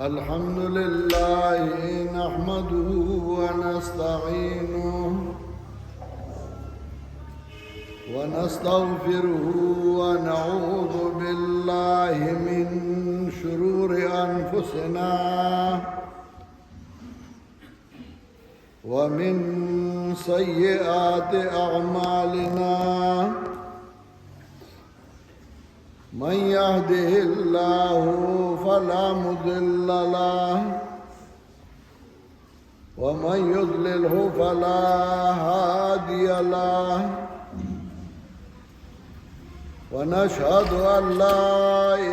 الحمد لله نحمده ونستعينه ونستغفره ونعوذ بالله من شرور أنفسنا ومن سيئات أعمالنا من يهده الله فلا مضل له ومن يضلله فلا هادي له ونشهد أن لا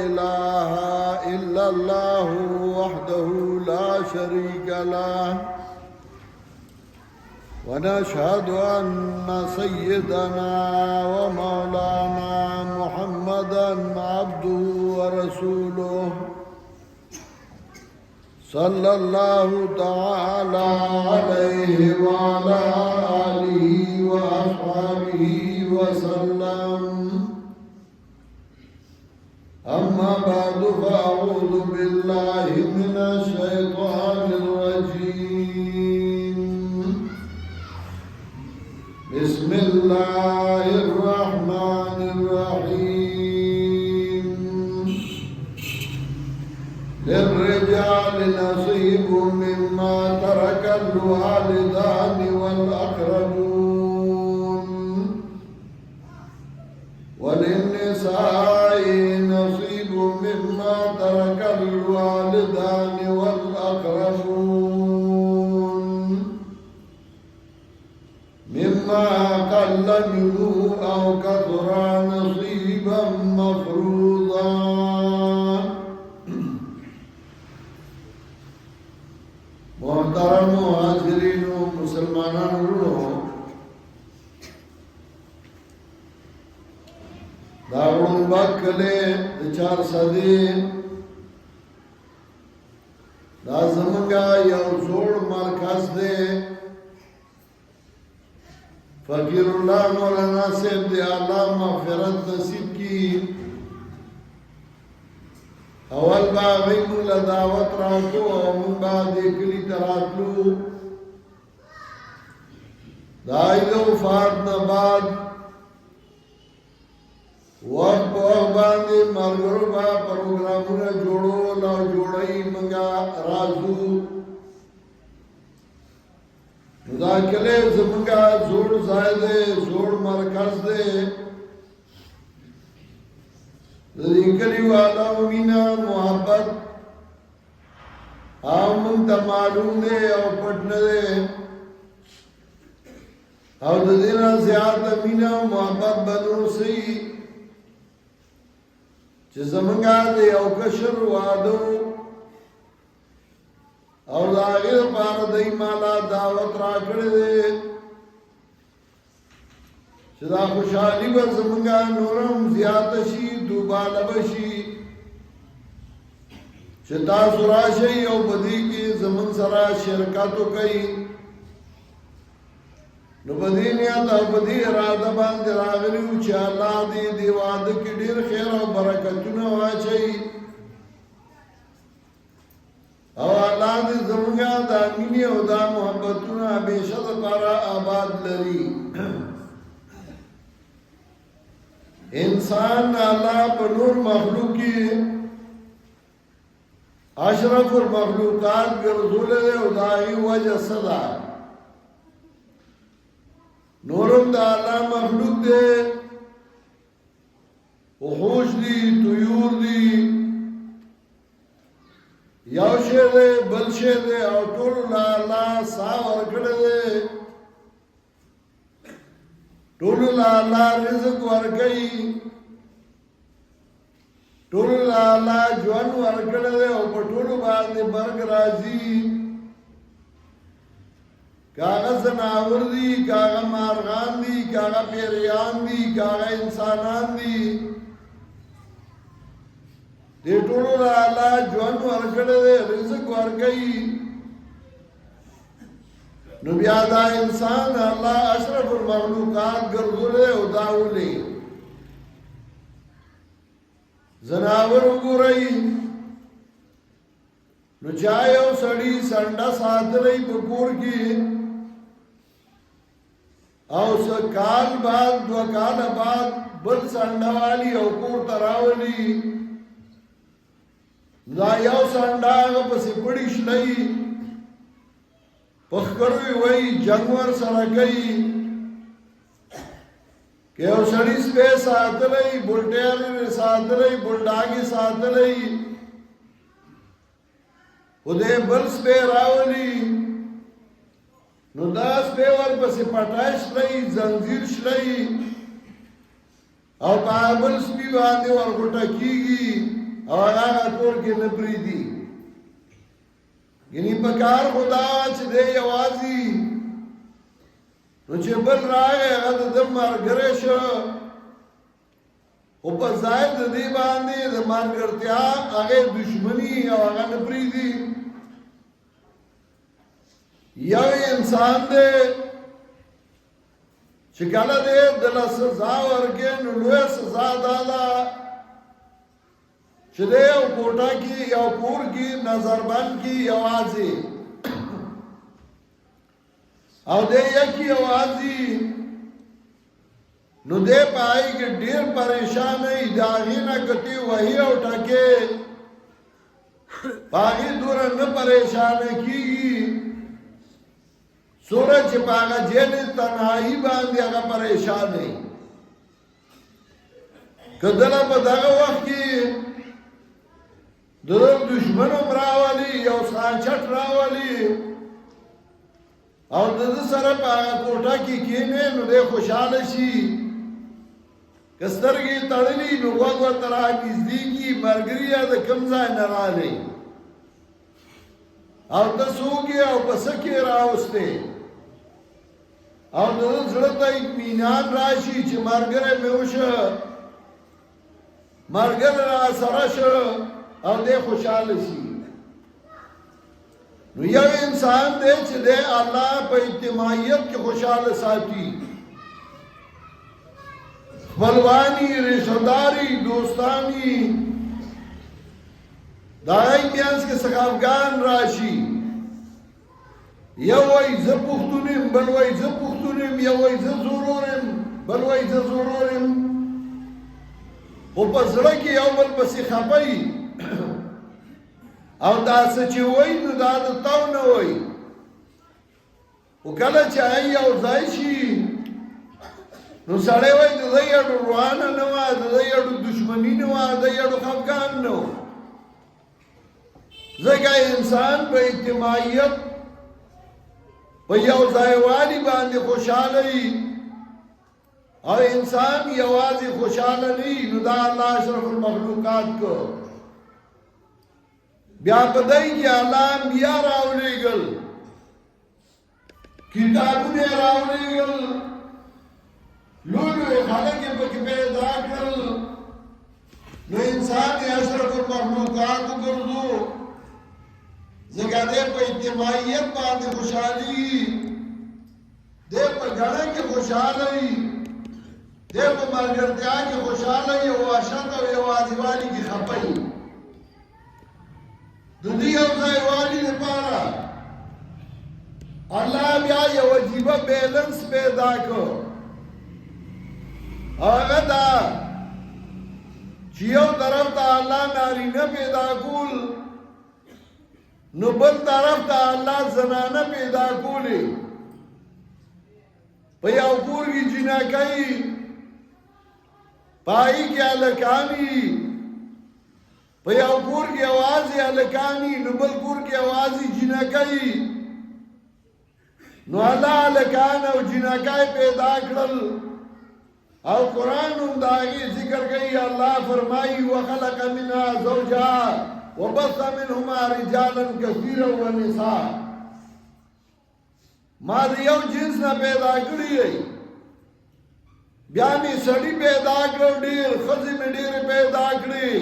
إله إلا الله وحده لا شريك له ونشهد أن سيدنا ومولانا محمدا عبده ورسوله صلى الله تعالى عليه وعلى آله وأصحابه وسلم. أما بعد فأعوذ بالله من الشيطان الرجيم. بسم الله الرحمن الرحيم. للرجال نصيب مما ترك الوالدان والأقربون وللنساء نصيب مما ترك الوالدان والأقربون مما قل منه أو كثر نصيبا مفروضا. محترم حاضرین و مسلمانانو داغون باکلے دچار صدی دا زمنگا یو زوڑ مرکز دے فقیر اللہ مولانا صاحب دے اللہ مغفرت نصیب کی. اول با غیمو لدعوت راوتو او من با دیکلی تراتلو دا ایدو فاردنا بعد وقت پا باندی مرگرو با پروگرامونا جوڑو لاو جوڑائی منگا رازو دا کلے زمنگا زوڑ زائدے زوڑ مرکز دے ذکری والا مینا محبت آمن تا معلوم دے او پٹن دے او دینا زیادہ مینا محبت بدون سی چه زمنگا دے او کشر وادو او داغیر پار دی مالا دعوت راکڑ دے چدا خوشحالی با زمنگا نورم زیادشی دوبالا بشی چتا سراشی او بدی کی زمن سرا شرکاتو کئی نو بدی نیات او بدی ارادہ باندې راغلیو چې الله دې دی واده کې ډیر خیر او برکتونه واچي او الله دې زمونږه د امینه او د محبتونو همیشه لپاره آباد لري. انسان اللہ پر نور مخلوق کی اشرف المخلوقات گرزول دے ادائی وجہ صدا نورم دا اللہ مخلوق دے وحوش دی طیور دی یو شیر دے بل شیر دے او طول اللہ ساور کڑ دے ټولو الله رزق ورکړي ټولو الله ژوند ورکړي او په ټولو باندې مرګ راځي. کاغه زناور دي کاغه مارغان دي کاغه پیریان دي کاغه انسانان دي دې ټولو الله ژوند ورکړي رزق ورکړي. نو بیا دا انسان الله اشرف المخلوقات ګرځولې او داولې زناور وګورئ نو چا یو سړی سنډه ساتلی په کور کې او څه کال بعد 2 کال بعد بل سنډه والی او کور ته راولي دا یو سنډه هغه پسې پړی شلی پخکروی وی جنور سره کوي که یو سړی سپی ساتلی بلټیالی ساتلی بلډاګي ساتلی او دې بل سپی راولي نو دا سپی ورپسې پټای شلی زنځیر شلی او په بل سپی باندې ورغوټه کیږي او هغه کور کې نه پریږدي ګینې په کار خدا چې دی یوازې نو چې بل راغی هغه د ده ملګری شو خو په ځای د دې باندې د ملګرتیا هغې دشمني او هغه نه پرېږدي یو انسان دی چې کله دی دله سزا ورکړي نو لویه سزا دا ده چې دی یو کوټه کې یو کور کې نظربند کې یوازې او دی یکی یوازې نو دی په هغې کې ډېر پریشان وي د هغې نه کتې وهي او ټکې په هغې دومره نه پریشانه کېږي څومره چې په هغه جیل تنهایي باندې هغه پریشان وي که دله په دغه وخت کې د دشمن هم راولي یو سانچټ راولي او د ده سره په هغه کوټه کې کښېني نو دی خوشحاله شي که سترګې تړلي نو غوږ ورته رانږدې کي ملګري یا د کوم ځای نه راغلی او ته څوک یې او په څه کې راوستی او د ده زړه ته اطمینان راشي چې ملګری مې وشه ملګری را سره شه او دی خوشحاله شي نو یو انسان دی چې دی الله په اجتماعیت کې خوشحاله ساتي خپلوانی رشتهداري دوستانی دا یې میانس کې څخه راشي یو وایي زه پښتون یم بل وایي زه پښتون یم یو وایي زه زورور یم بل وایي زه زورور یم خو په زړه کې یو بل پسې خفه وي او دا څه چې وایي نو دا د تو نه وایي خو کله چې یو ځای شي نو سړی وایي د ده یړو روانه نه وه د ده یړو دشمني نه وه د یړو خفګان نه و ځکه انسان په اجتماعیت په یو ځایوالي باندې خوشحاله وي او انسان یوازې خوشحاله نه وي نو دا الله اشرف المخلوقات کو بیا په دی کې الله انبیا راولېږل کتابونه یې راولېږل لوی لوی خلک یې پکې پیدا کړل نو انسان یې اشرف المخلوقات وګرځو ځکه دی په اجتماعیت باندې خوشحالي دی په ګڼه کې خوشحاله وي دی په ملګرتیا کې خوشحاله وي او وحشت او یوازیوالي کې خفه وي د دې یو ځایوالي لپاره الله بیا یو عجیبه بیلنس پیدا کړ هغه دا چې یو طرف ته الله نارینه پیدا کول نو بل طرف ته الله زنانه پیدا کولی په یو کور کې جنکۍ پای کې هلکاني په یو کور کې یوازې هلکاني نو بل کور کې یوازې جنکۍ نو الله هلکان او جنکۍ پیدا کړل او قرآن هم د هغې ذکر کوي الله فرمایي وخلق منها زوجها وبث منهما رجالا كثيرا ونساء ما د یو جنس نه پیدا کړی دی بیا مې سړي پیدا کړو ډېر ښځې مې ډېرې پیدا کړې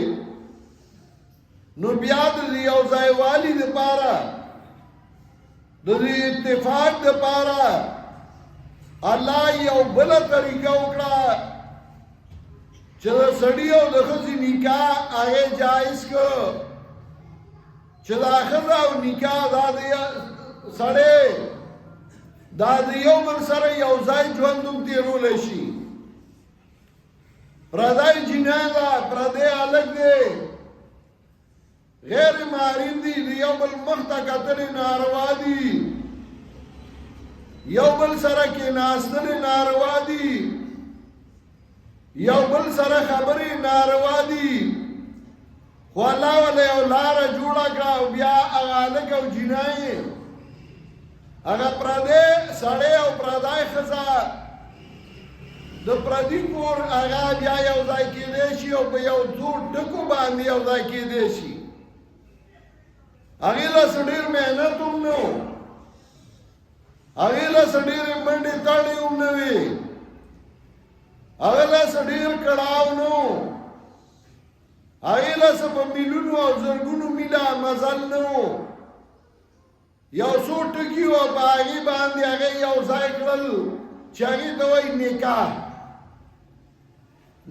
نو بیا د یو ځایوالي دپاره د دې اتفاق دپاره الله یو بله طریقه وکړه چې د سړي او د ښځې نکاح هغې جایز کړ چې دا ښځه او نکاح دا د سړی دا د یو بل سره یو ځای ژوند هم تېرولی شي. پردی جنۍ ده، پردی هلک دی، غیر محرم دي، د یو بل مخ ته کتلې ناروا دي، یو بل سره کېناستلې ناروا دي، یو بل سره خبرې ناروا دي. خو الله وله یو لاره جوړه کړه او بیا هغه هلک او جنۍ هغه پردی سړی او پردی ښځه د پردي کور هغه بیا یو ځای کېدی شي او په یو څو ټکو باندې یو ځای کېدی شي. هغې له څه ډېر محنت هم نه و، هغې له څه ډېرې منډې تڼې هم نه وې، هغه له څه ډېر کړاو نه و، هغې له څه په میلونو او زرګونو میله مزل نه و. یو څو ټکي وه په هغې باندې هغې یو ځای کړل چې هغې ته وایي نکاح.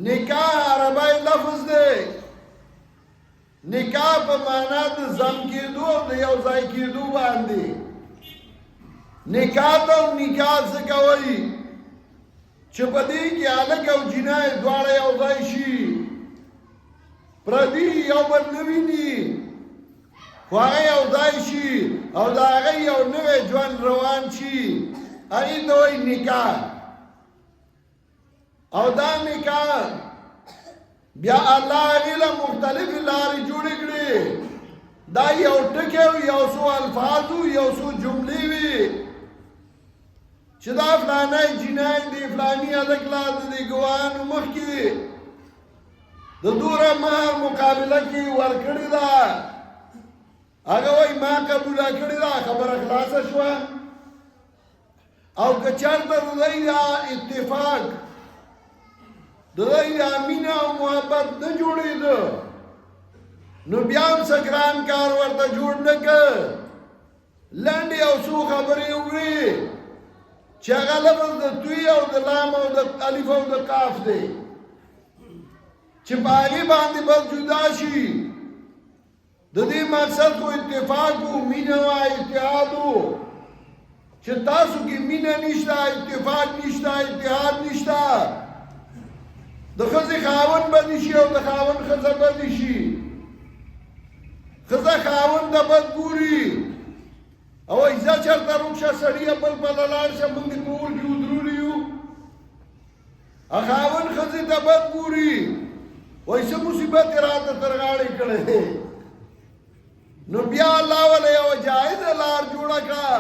نکاح عربی لفظ دی، نکاح په معنا د ضم کېدو او د یو ځای کېدو باندې. نکاح ته نکاح ځکه وایي چې په دې کې هلک او جنۍ دواړه یو ځای شي، پردي یو بل نه ویني، خو هغه یو ځای شي او د هغه یو نوی ژوند روان شي، هغې ته وایي نکاح. او دا نکاح بیا الله هغې له مختلفې لارې جوړې کړې. دا یو ټکی و، یو څو الفاظ و، یو څو جملې وې چې دا فلانی جنۍ دی، فلاني هلک لا د دې ګواهانو مخکې د دوره مهر مقابله کې ورکړې ده، هغه وایي ما قبوله کړې ده، خبره خلاصه شوه. او که چېرته د دوی دا اتفاق د دوی دا مینه او محبت نه جوړېده نو بیا هم څه ګران کار ورته جوړ نه کړ، لنډې او څو خبرې وکړې چې هغه لفظ د توی او د لام او د الف او د کاف دی چې په هغې باندې بس جدا شي. د دې مقصد خو اتفاق و، مینه وه، اتحاد و، چې تاسو کې مینه نشته، اتفاق نشته، اتحاد نشته، د ښځې خاوند به دې شي او د خاوند ښځه به دې شي. ښځه خاوند ته بد ګوري او وایي ځه چېرته روک شه سړیه بل بله لاړ شه، موږ دې په اور کې ودرولي یو. خاوند ښځې ته بد ګوري، وایي څه مصیبت یې راته تر غاړې کړی. نو بیا الله وله یوه جایزه لار جوړه کړه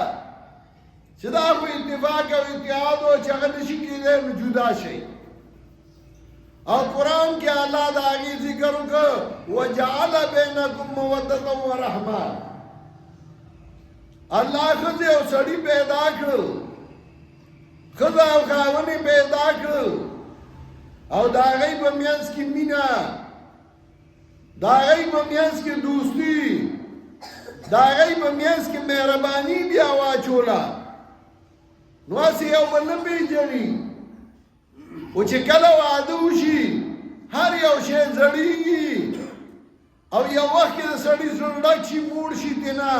چې دا خو اتفاق او اتحاد و چې هغه نشي کېدی نو جدا شئ. او قرآن کې الله د هغې ذکر وکړ وجعل بینکم مودة ورحمه. الله ښځې او سړي پیدا کړل، ښځه او خاوند یې پیدا کړل او د هغې په منځ کې مینه، د هغې په منځ کې دوستي، د هغې په منځ کې مهرباني بیا واچوله. نو هسې یو بل نه پېژني، او چې کله واده وشي هر یو شی زړېږي او یو وخت کې د سړي زړه ډک شي، موړ شي تېنه.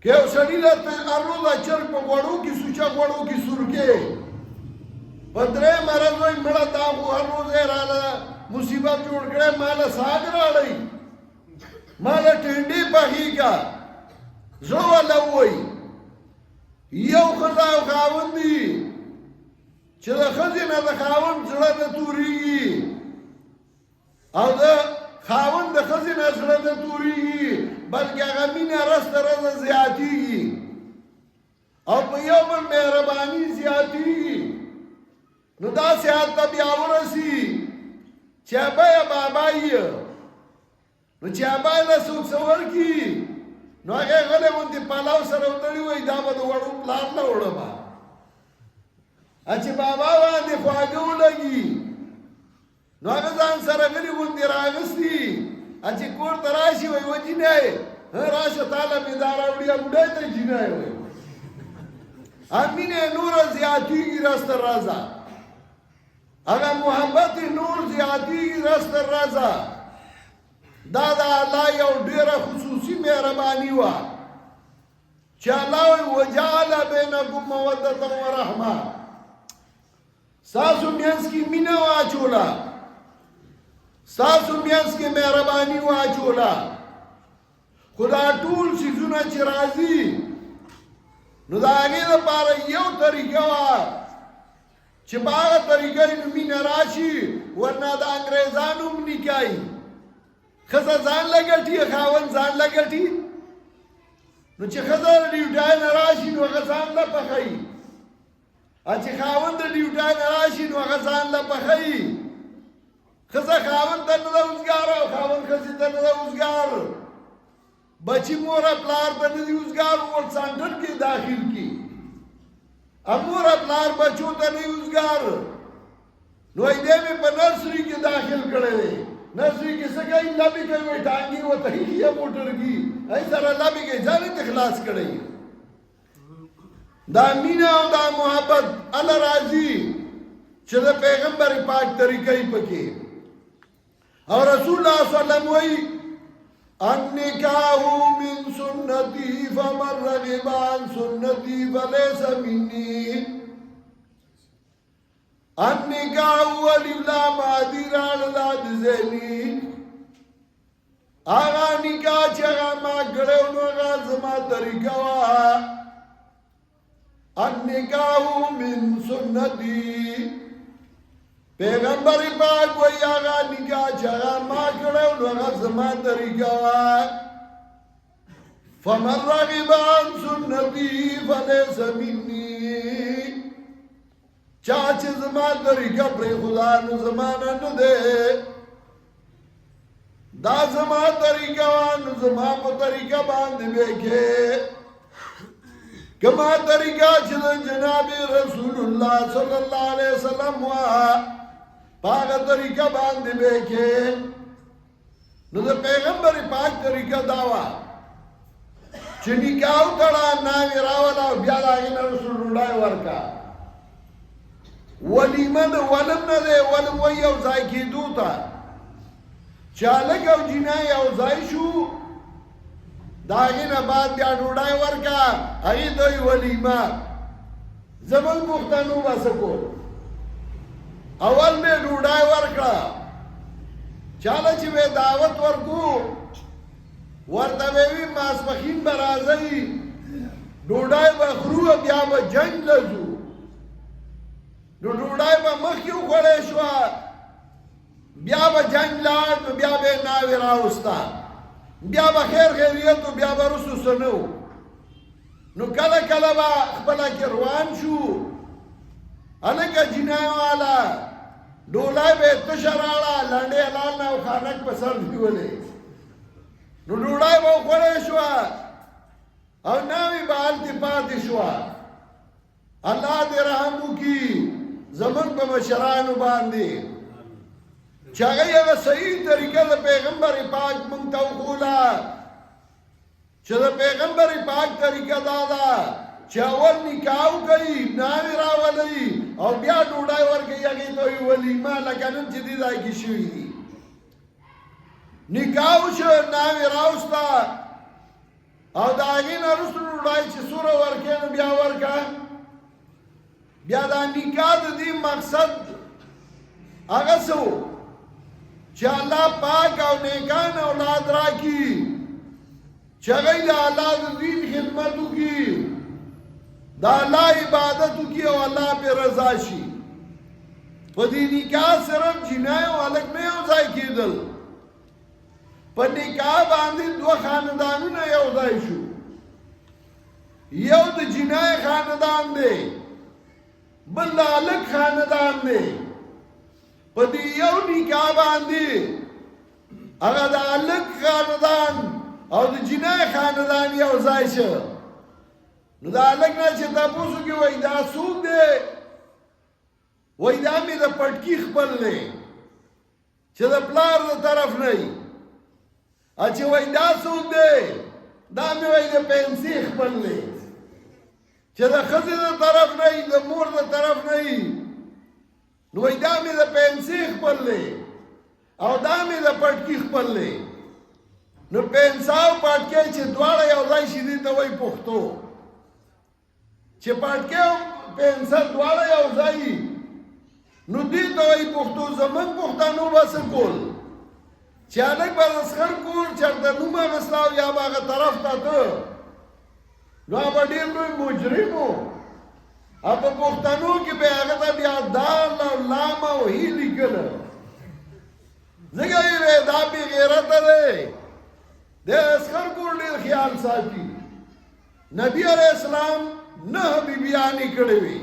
که یو سړي له هر روز چرګ په غوړو کې سوچه غوړو کې سورکې په درېیم ورځ وایي مړه تا خو هر روز یې راله مصیبت جوړ کړی، ما له ساګ راړئ، ما له ټنډې پخې که. زړه والا ووایي یو ښځه او خاوند دي چې د ښځې نه د خاوند زړه نه تورېږي او د خاوند د ښځې نه زړه نه تورېږي، بلکې هغه مینه رس تر رسه زیاتېږي او په یو بل مهرباني زیاتېږي. نو داسې حال ته بیا ورسي چې ابی بابای نو چې ابی له څوک څه ورکړي نو هغې غلی غوندې پلاو سره وتړي وایي دا به د وړو پلار نه وړمه، چې بابا باندې خواږه ولګي نو هغه ځان سره غلي غوندې راغستي، چې کور ته راشي وایي و جینۍ راشه تاله مې دا راوړي، بوډۍ ته جینۍ وایي. مینه نوره زیاتېږي رس تر رسه، هغه محبت نور زیاتېږي رس تر رسه. دا د الله یو ډېره خصوصي مهرباني وه چې الله وایي وجعل بینکم مودة ورحمه ستاسو منځ کې مینه واچوله ستاسو منځ کې مهرباني واچوله خو دا ټول څیزونه چې راځي نو د هغې دپاره یو طریقه وه چې په هغه طریقه یې نو مینه راشي ورنه د انګریزانو هم نکایي ښځه ځان له ګټي خاوند ځان له ګټي نو چې ښځه د ډیوټۍ نه راشي نو هغه ځان له پخوي او چې خاوند د ډیوټۍ نه راشي نو هغه ځان له پخوي ښځه خاوند ته نه ده اوزګار او خاوند ښځې ته نه ده اوزګار بچی مور پلار ته نه دي اوزګار ور سانټر کې داخل کی امور پلار بچو ته نه اوزګار نو دې مې په نرسري کې داخل کړی دی نرسري کې څه کوي لبې کوي ټانګي وته هي موټر کی ای سره لبې کې ځان ته خلاص کړی دا مینا او دا محبت الله راضي چې د پیغمبر پاک طریقې پکې او رسول الله صلی الله علیه وسلم وایي النکاح من سنتی فمن رغب عن سنتی فلیس منی النکاح ولولا مادیر علاد زینی آغا نکاح چې هغه ما کړو نو هغه زما طریقه وه النکاح من سنتی پیغمبر پاک وی آغا نکاح چې هغه ما کړو نو هغه زما طریقه وه فمن رغب عن سنتی فلیس منی چا چې زما طریقه پرېښوده نو زما نه نه دی دا زما طریقه وه نو زما په طریقه باندې به کې کما طریقه چې د جناب رسول الله صلی الله علیه وسلم وه پاگا طریقہ باندې به کې نو د پیغمبر پاک طریقہ داوا چې نکاح تړه ناوې راوله او بیا د هغې نه رسول ډوډۍ ورکا ولیمه د ولم نه دی ولم وایي یو ځای کېدو ته چې هلک او جینۍ یو ځای شو د هغې نه بعد بیا ډوډۍ ورکا هغې ته وایي ولیمه زموږ پښتنو به څه کول اول میں ډوډۍ ورکړه چاله چې به دعوت ورکو ورته به وي ماسپښین به راځئ ډوډۍ به خورو بیا به جنګ له ځو نو ډوډۍ به مخکې وخوړی شوه بیا به جنګ لاړ نو بیا به یې ناوې راوسته بیا به خیر خیریت و بیا به رسو څه نه و نو کله کله به خپله کې روان شو هلکه جینۍ والا ډولۍ به یې تشه راړه لنډې حلال نه او خانک په سر نیولې نو ډوډۍ به وخوړې شوه او ناوې به هلتې پاتې شوه الله دې رحم وکړي زموږ په مشرانو باندې چې هغوی هغه صحیح طریقه د پیغمبر پاک موږ ته وښوله چې د پیغمبر پاک طریقه دا ده چې اول نکاح کوي ناوې راولئ او بیا ډوډۍ ورکوي هغې ته وایي ولیمه لکه نن چې دې ځای کې شوي دي نکاح وشو ناوې راوسته او د هغې نه وروسته ډوډۍ چې څومره ورکوې نو بیا ورکه بیا دا نکاح د دې مقصد هغه څه و چې الله پاک او نیکان اولاد راکړي چې هغوی د الله د دین خدمت وکړي دا الله عبادت وکړي او الله پې رضا شي په دې نکاح صرف جینۍ او هلک نه یو ځای کېدل په نکاح باندې دوه خاندانونه یو ځای شو یو د جینۍ خاندان دی بل د هلک خاندان دی په دې یو نکاح باندې هغه د هلک خاندان او د جینۍ خاندان یو ځای شو نو دا هلک نه چې تپوس وکړي وایي دا څوک دی وایي دا مې د پټکي خپل دی چې د پلار د طرف نه وي چې وایي دا څوک دی دا مې وایي د پنسي خپل دی چې د ښځې د طرف نه وي د مور د طرف نه وي نو وایي دا مې د پنسي خپل دی او دا مې د پټکي خپل دی نو پینساو پاټکی چې دواړه یو ځای شي دي ته وایي پښتو چې پاټکی او پینسا دواړه یو ځای نو دې ته وایي پښتو زموږ پښتانو به څه کول چې هلک به اسخر کور چېرته نوم اخیسته او یا به هغه طرف ته ته نو هغه ډېر لوی مجرم و او په پښتنو کې به هغه ته بیا دال او لام او هی لیکله ځکه یې دا بې غیرته دی د اسخر کور ډېر خیال ساتي نبی علیہ السلام 9 بیبیانې کړې وي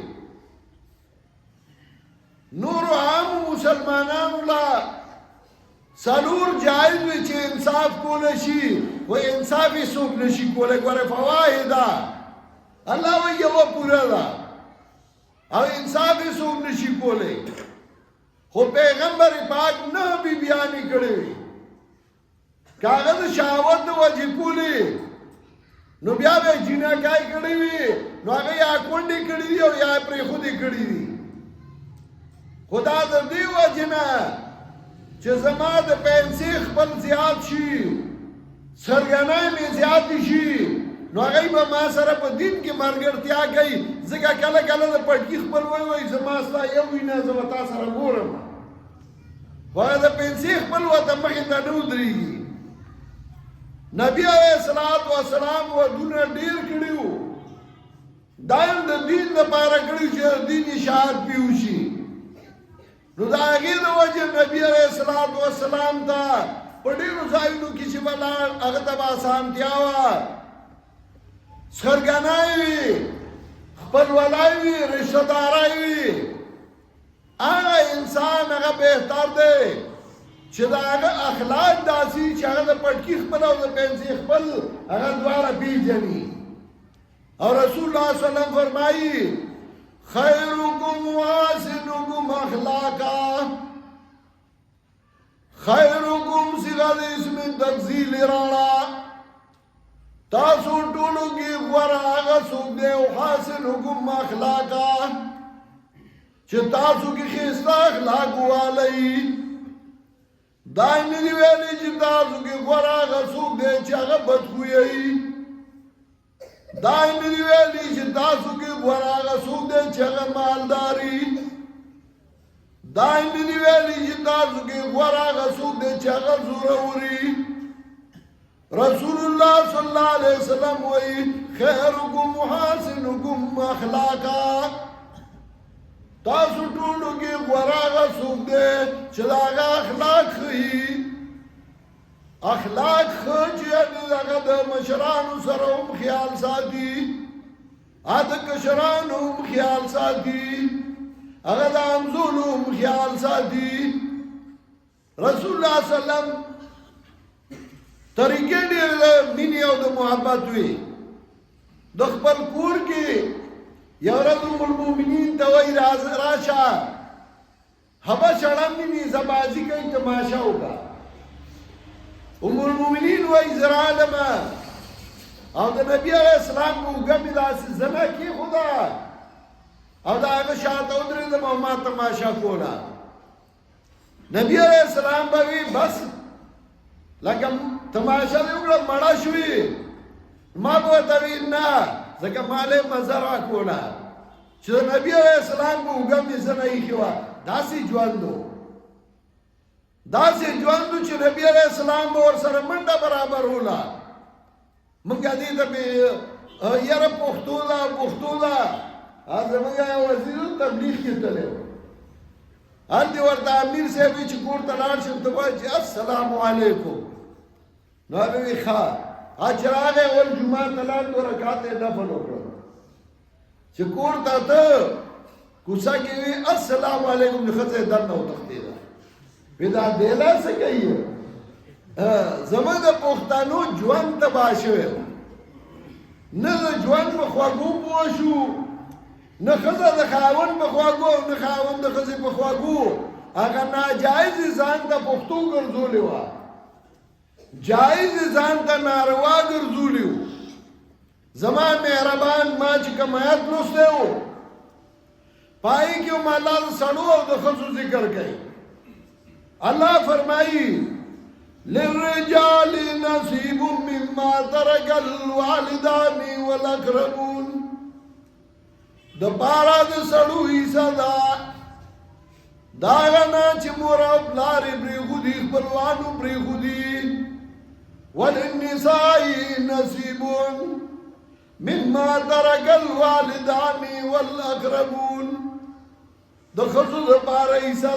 نورو عام مسلمانانو لا څلور جایز وي چې انصاف کولی شي و انصاف یې څوک نشي کولی ګوره فواهده الله وایي یوه پوره ده او انصاف یې څوک نشي کولی خو پیغمبر پاک 9 بیبیانې کړې وي که هغه د شهوت د وجې کولی نو بیا به یې جیناکای کړې وي نو هغه یا کونډې کړي دي او یا یې پرېښودې کړي دي خو دا د دې وجې نه چې زما د پنسې خپل زیات شي سرګنۍ مې زیاتې شي نو هغوی به ما سره په دین کې ملګرتیا کوي ځکه کله کله د پټکي خپل وایي زما ستا یو وینه زه به تا سره ګورم خو هغه د پنسې خپل ورته مخې ته نه ودرېږي نبی علیہ السلام ودونه ډېر کړي وو دا هم د دین دپاره کړي چې د دین اشاعت پې وشي نو د هغې د وجې نبي علیه السلام ته په ډېرو ځایونو کې چې به لاړ هغه ته به اسانتیا وه سرګنی وي خپلولی وي رشتهداری وي هغه انسان هغه بهتر دی چې د هغه اخلاق داسې چې هغه د پټکي خپل او د پنسې خپل هغه دواړه پیژني او رسول الله صلی الله علیه وسلم فرمایي خیرکم واحسنکم اخلاقا خیرکم صیغه د اسم تفضیل راړه تاسو ټولو کې غوره هغه څوک دی او حاصنکم اخلاقا چې تاسو کې ښایسته اخلاق والی دا یې نه دي ویلي چې تاسو کې غوره هغه څوک دی چې هغه بدخویه وي دا یې نه دي ویلي چې تاسو کې غوره هغه څوک دی چې هغه مالداري دا یې نه دي ویلي چې تاسو کې غوره هغه څوک دی چې هغه زوروري رسول الله صلی الله علیه وسلم وایي خیرکم حسنکم اخلاقا تاسو ټولو کې غوره هغه څوک دی چې د هغه اخلاق ښیي اخلاق ښه چې هغه د مشرانو سره هم خیال ساتي د کشرانو هم خیال ساتي هغه د همزولو هم خیال ساتي رسول الله صلی الله علیه وسلم طریقې ډېرې د مینې او د محبت وي د خپل کور کې یو ورځ ام المؤمنین ته وایي راشه هبه شړم مې زبازي کوي تماشا وکړه ام المؤمنین وایي زه رالم او د نبي علیه السلام په اوږه مې داسې زنه کېښوده او د هغه شاته ودرېدم او ما تماشا کوله نبي علیه السلام به وي بس لکه تماشا دې وکړه مړه شوې ما به ورته وي نه ځکه مالې مزه راکوله چې د نبي علیه السلام په اوږه مې زنه ایښې وه داسې ژوند و داسې ژوند و چې نبي علیه السلام به ورسره منډه برابروله موږ دې ته مې یاره پښتو ده پښتو ده زموږ یو وزیر تبلیغ کې تللی و هلته ورته امیر صاحب وي چې کور ته لاړ شم ته وایي چې السلام علیکم نو هغه وي ښه چې راغی اول جومات ته لاړ 2 رکعات یې نفل وکړل چې کور ته ته کوڅه کې وي السلام علیکم د ښځه یې دننه وتښتېده وي دا دیلا څه کوي زموږ د پښتنو ژوند تباه شوی نه د ژوند په خواږو پوه شو نه ښځه د خاوند په خواږو نه خاوند د ښځې په خواږو هغه ناجایز ځان ته پښتو ګرځولې وه جایز ځان ته ناروا ګرځولي وو زما مهربان ما چې کوم آیت لوستی و پای کې هم الله د سړو او د ښځو ذکر کوي الله فرمایي للرجال نصیب مما ترك الوالدان والاقربون د پارا د سړو حصہ دا غنا چې مور او پلار پرېښودي خپلوانو پرېښودي وللنساء نصیب مما ترك الوالدان والاقربون د ښځو دپاره حصہ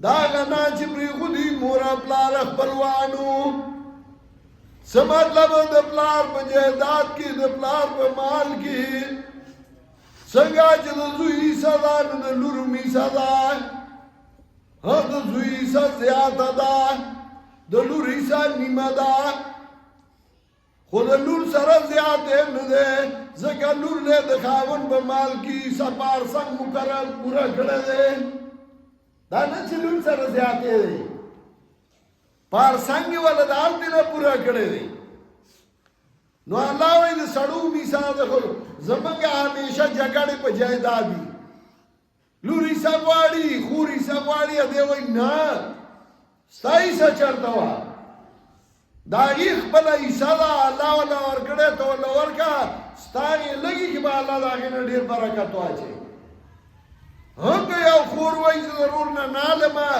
دا غنا چې پرېښودي مور او پلار خپلوانو څه مطلب د پلار په جایداد کې د پلار په مال کې څنګه چې د زوی حصہ ده نو د لور هم حصہ ده د زوی حصہ زیاته ده د لور حصہ نیمه ده خو د لور سره زیاته نه ده ځکه لور له د خاوند په مال کې حصہ پارسنګ مقرر پوره کړی دی دا نه چې لور سره زیاته دی پارسنګ ولا د هلته نه پوره کړی دی نو الله وایي د سړو مثال ده خو زمونږ همیشه جګړې په جایداد دي لور حصہ غواړي خور حصہ غواړي دی وایي نه ستا حصہ چېرته وه د هغې خپله حصہ ده الله وله ورکړی ته وله ورکړه ستا هغې لږې کې به الله د هغې نه ډېر برکت واچوي که یو خور وایي زه د رور نه نالمه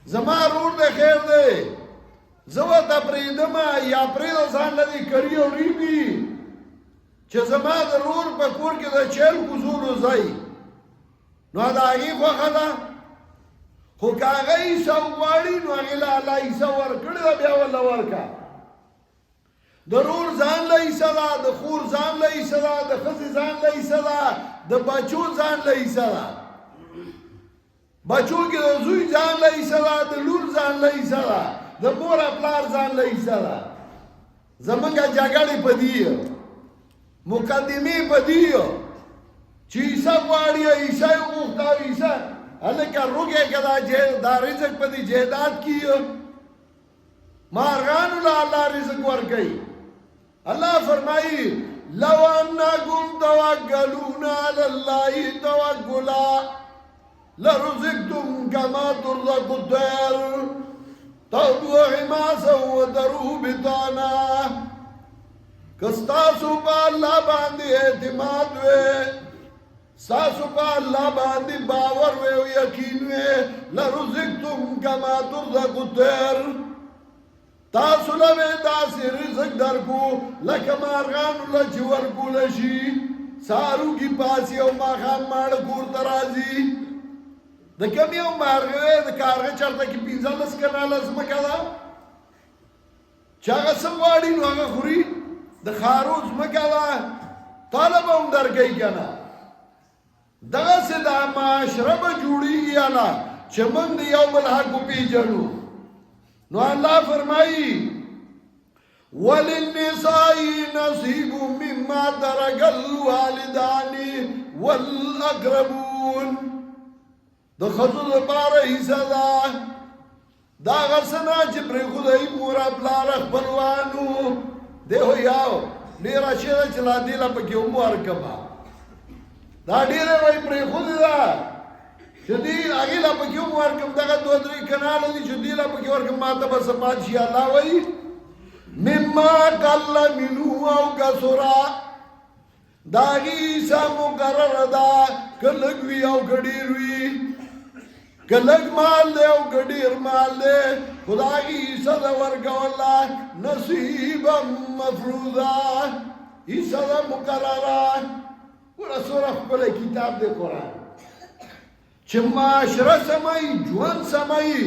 زما رور دی خیر دی زه ورته پرېږدمه یا پرېږده ځان له دې کري او ریبي چې زما د رور په کور کې د چیل کوزولو ځای نو د هغې خوښه ده خو که هغه حصه وغواړي نو هغې له الله حصه ورکړې ده بیا ورله ورکړه د رور ځان له حصه ده د خور ځان له حصه ده د ښځې ځان له حصه ده د بچو ځان له حصه ده بچو کې د زوی ځان له حصه ده د لور ځان له حصه ده د مور او پلار ځان له حصه ده زمونږ جګړې په دي مقدمې په دي چې حصه غواړي حصه یې وغوښته او حصه هلکه روږی که دا رزق په دې جایداد کې مارغانو له الله رزق ورکوي الله فرمایي لو انکم توکلون علی الله توکلا لرزقتم کما ترزق الطير تغدو حماسا وتروح بطانا کستاسو پا اللہ باندی اعتماد وے ساسو پا اللہ باندی باور وے و یقین وے لرزقتم کما ترزق الطير تاسو لوے داسی رزق درکو لکه مارغانو لچی ورکو لشی سارو کی پاسی او ماخام ماڑ کور ترازی د کم یو مارغه د کارغه چرته کې 15 کناله ځمکه ده چې هغه څه غواړي نو هغه خوري د خارو ځمکه ده طالب هم درکوي که نه دغسې دا معاشره به جوړېږي الله چې موږ د یو بل حق وپېژنو نو الله فرمایي وللنساء نصیب مما ترک الوالدان والاقربون د ښځو دپاره حصه ده دا هغه څه نه چې پرېښودی مور او پلار خپلوانو دی خو یو ډېره شی ده چې لا دې له پکې هم ورکړمه دا ډېره وایي پرېښودې ده چې دې هغې له پکې هم ورکړم دغه 2-3 کناله دي چې دې له پکې ورکړم ما ته به څه پات شي الله وایي مما قل منه او کثره د هغې حصه مقرره ده که لږ وي او که ډېر وي که لږ مال دی او که ډېر مال دی خو د هغې حصه ده ورکوله نصیبا مفروضه حصه ده مقرره ګوره څومره ښکلی کتاب دی قرآن چې معاشره سموي ژوند سموي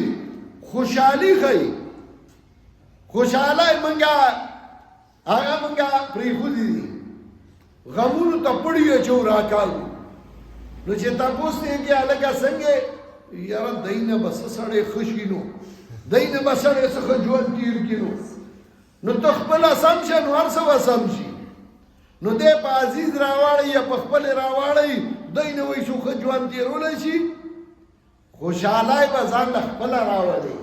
خوشحالي ښیي خوشحالی منګه هغه منګه پرېښودي دي غمونو ته پړي اچو راکاږو نو چې تپوس دی کې هلکه څنګه یاره دی نه به څه سړی ښه شي نو دی نه به سړی څه ښه ژوند تېر کړي نو ته خپله سم شه نو هر څه به سم شي نو دی په عزیز راواړئ یا په خپلې راواړئ دی نه وایي څو ښه ژوند تېرولی شي خوشحالی به ځان له خپله راولئ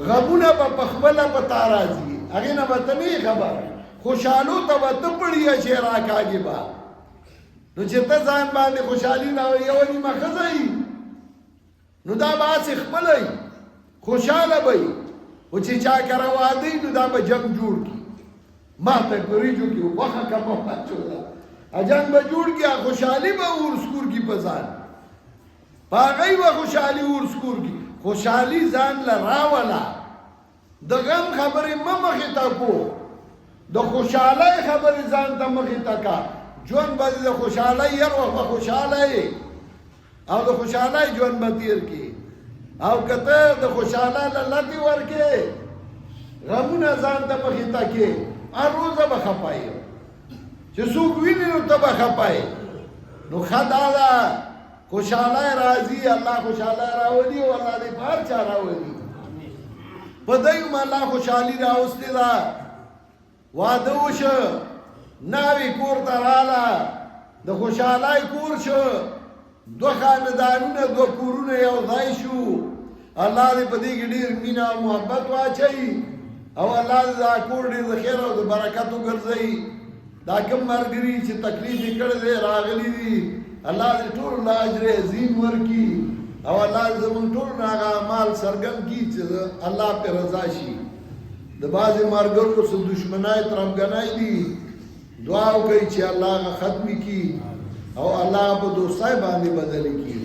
غمونه به په خپله په تا راځي هغې نه به ته نه یې خبر خوشحالو ته به ته پړي اچې راکاږي به نو چې ته ځان باندې خوشحالي راوړې یوه نیمه ښځه نو دا به هسې خپله خوشحاله به وي او چې چا کره واده نو دا به جنگ جوړ کی ما ته کوریجو کې وخه کمه واچولا اجان به جوړ کی خوشحالي به ورسکور کی پزان پاغی به خوشحالي ورسکور کی خوشحالي ځان لراولا د غم خبرې مخې ته کو د خوشحالۍ خبرې ځان ته مخې ته کا ژوند به د خوشحالۍ هر وخت به خوشحاله او د خوشحالۍ ژوند به تیر کی او کته د خوشحاله لتی ورکې غمونه ځان ته مخې ته کې هر روزه به خپای چې څوک ویني نو ته به خپای نو خدای خوشحاله راځي الله خوشحاله راولي او الله دې بهر چا راولي په دایو الله خوشحالي راوستي دا واده وشو ناوی کور ته رااله د خوشحالۍ کور شو دو خاندانونه دو کورونه یو ځای شو الله دې په دې کې ډېر مینه او محبت واچوي او الله دې دا کور ډېر د خیر او د برکت وګرځوي دا کوم ملګري چې تکلیف یې کړی دی راغلي دي الله دې ټولو له اجر عظیم ورکړي او الله دې زموږ ټولو نه هغه اعمال څرګند کړي چې الله پرې رضا شي د بعضې ملګرو څه دشمنۍ ترهګنۍ دي دعا وکړئ چې الله هغه ختمې کړي او الله په دوستۍ باندې بدلې کړي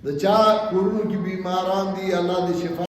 د چا کورونو کې بیماران دي الله دې شفا